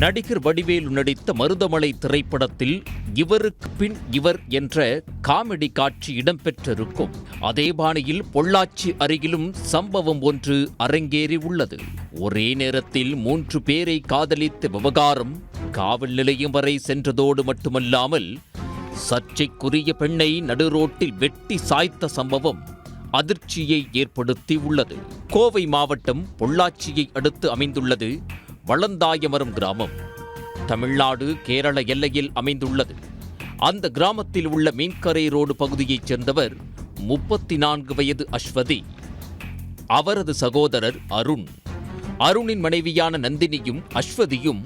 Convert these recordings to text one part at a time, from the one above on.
நடிகர் வடிவேலு நடித்த மருதமலை திரைப்படத்தில் இவருக்கு பின் இவர் என்ற காமெடி காட்சி இடம்பெற்றிருக்கும். அதே பாணியில் பொள்ளாச்சி அருகிலும் சம்பவம் ஒன்று அரங்கேறி உள்ளது. ஒரே நேரத்தில் 3 பேரை காதலித்த விவகாரம் காவல் நிலையம் வரை சென்றதோடு மட்டுமல்லாமல் சர்ச்சைக்குரிய பெண்ணை நடுரோட்டில் வெட்டி சாய்த்த சம்பவம் அதிர்ச்சியை ஏற்படுத்தி உள்ளது. கோவை மாவட்டம் பொள்ளாச்சியை அடுத்து அமைந்துள்ளது வளந்தாயமரம் கிராமம். தமிழ்நாடு கேரள எல்லையில் அமைந்துள்ளது. அந்த கிராமத்தில் உள்ள மீன்கரை ரோடு பகுதியைச் சேர்ந்தவர் 34 வயது அஸ்வதி. அவரது சகோதரர் அருண். அருணின் மனைவியான நந்தினியும் அஸ்வதியும்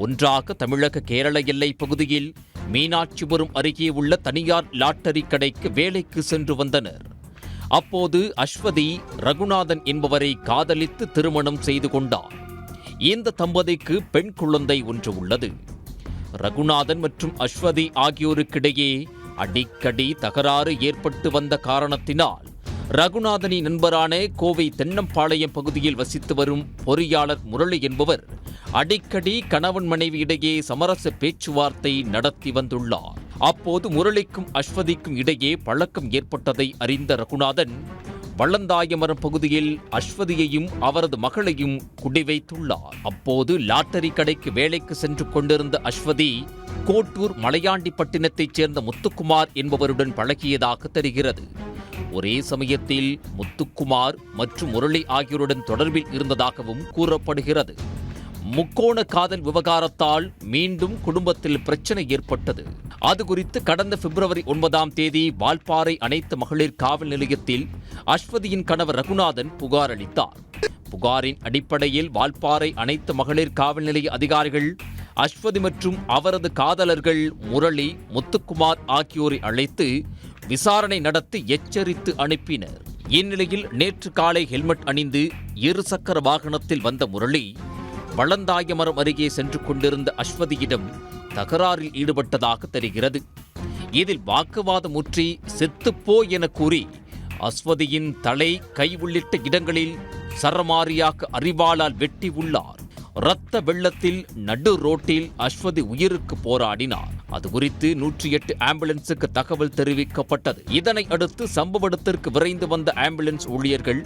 ஒன்றாக தமிழக கேரள எல்லை பகுதியில் மீனாட்சிபுரம் அருகே உள்ள தனியார் லாட்டரி கடைக்கு வேலைக்கு சென்று வந்தனர். அப்போது அஸ்வதி ரகுநாதன் என்பவரை காதலித்து திருமணம் செய்து கொண்டார். இந்த தம்பதிக்கு பெண் குழந்தை ஒன்று உள்ளது. ரகுநாதன் மற்றும் அஸ்வதி ஆகியோருக்கிடையே அடிக்கடி தகராறு ஏற்பட்டு வந்த காரணத்தினால் ரகுநாதனின் நண்பரான கோவை தென்னம்பாளையம் பகுதியில் வசித்து வரும் பொறியாளர் முரளி என்பவர் அடிக்கடி கணவன் மனைவி இடையே சமரச பேச்சுவார்த்தை நடத்தி வந்துள்ளார். அப்போது முரளிக்கும் அஸ்வதிக்கும் இடையே பழக்கம் ஏற்பட்டதை அறிந்த ரகுநாதன் வளந்தாயமரம் பகுதியில் அஸ்வதியையும் அவரது மகளையும் குடிவைத்துள்ளார். அப்போது லாட்டரி கடைக்கு வேலைக்கு சென்று கொண்டிருந்த அஸ்வதி கோட்டூர் மலையாண்டிப்பட்டினத்தைச் சேர்ந்த முத்துக்குமார் என்பவருடன் பழகியதாக தெரிகிறது. ஒரே சமயத்தில் முத்துக்குமார் மற்றும் முரளி ஆகியோருடன் தொடர்பில் இருந்ததாகவும் கூறப்படுகிறது. முக்கோண காதல் விவகாரத்தால் மீண்டும் குடும்பத்தில் பிரச்சனை ஏற்பட்டது. அது குறித்து கடந்த பிப்ரவரி 9ஆம் தேதி வால்பாறை அனைத்து மகளிர் காவல் நிலையத்தில் அஸ்வதியின் கணவர் ரகுநாதன் புகார் அளித்தார். புகாரின் அடிப்படையில் வால்பாறை அனைத்து மகளிர் காவல் நிலைய அதிகாரிகள் அஸ்வதி மற்றும் அவரது காதலர்கள் முரளி, முத்துக்குமார் ஆகியோரை அழைத்து விசாரணை நடத்தி எச்சரித்து அனுப்பினர். இந்நிலையில் நேற்று காலை ஹெல்மெட் அணிந்து 2 சக்கர வாகனத்தில் வந்த முரளி வளந்தாயமரம் அருகே சென்று கொண்டிருந்த அஸ்வதியிடம் தகராறில் ஈடுபட்டதாக தெரிகிறது. இதில் வாக்குவாதம் முற்றி செத்துப்போ என கூறி அஸ்வதியின் தலை, கை உள்ளிட்ட இடங்களில் சரமாரியாக அரிவாளால் வெட்டி உள்ளார். இரத்த வெள்ளத்தில் நடு ரோட்டில் அஸ்வதி உயிருக்கு போராடினார். அது குறித்து 108 ஆம்புலன்ஸுக்கு தகவல் தெரிவிக்கப்பட்டது. இதனை அடுத்து சம்பவ இடத்திற்கு விரைந்து வந்த ஆம்புலன்ஸ் ஊழியர்கள்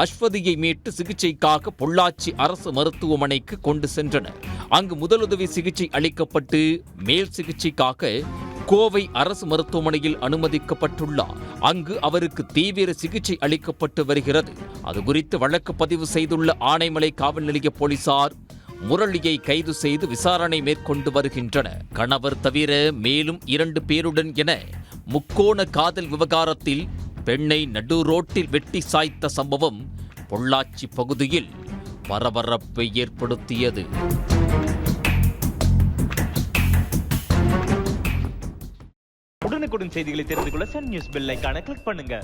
அஸ்வதியை மீட்டு சிகிச்சைக்காக பொள்ளாச்சி அரசு மருத்துவமனைக்கு கொண்டு சென்றனர். அங்கு முதலுதவி சிகிச்சை அளிக்கப்பட்டு மேல் சிகிச்சைக்காக கோவை அரசு மருத்துவமனையில் அனுமதிக்கப்பட்டுள்ளார். அங்கு அவருக்கு தீவிர சிகிச்சை அளிக்கப்பட்டு வருகிறது. அது குறித்து வழக்கு பதிவு செய்துள்ள ஆனைமலை காவல் நிலைய போலீசார் முரளியை கைது செய்து விசாரணை மேற்கொண்டு வருகின்றனர். கணவர் தவிர மேலும் 2 பேருடன் என முக்கோண காதல் விவகாரத்தில் பெண்ணை நடு ரோட்டில் வெட்டி சாய்த்த சம்பவம் பொள்ளாச்சி பகுதியில் பரபரப்பை ஏற்படுத்தியது. உடனுக்குடன் செய்திகளை தெரிந்து கொள்ள சன் நியூஸ் பெல் ஐகானை கிளிக் பண்ணுங்க.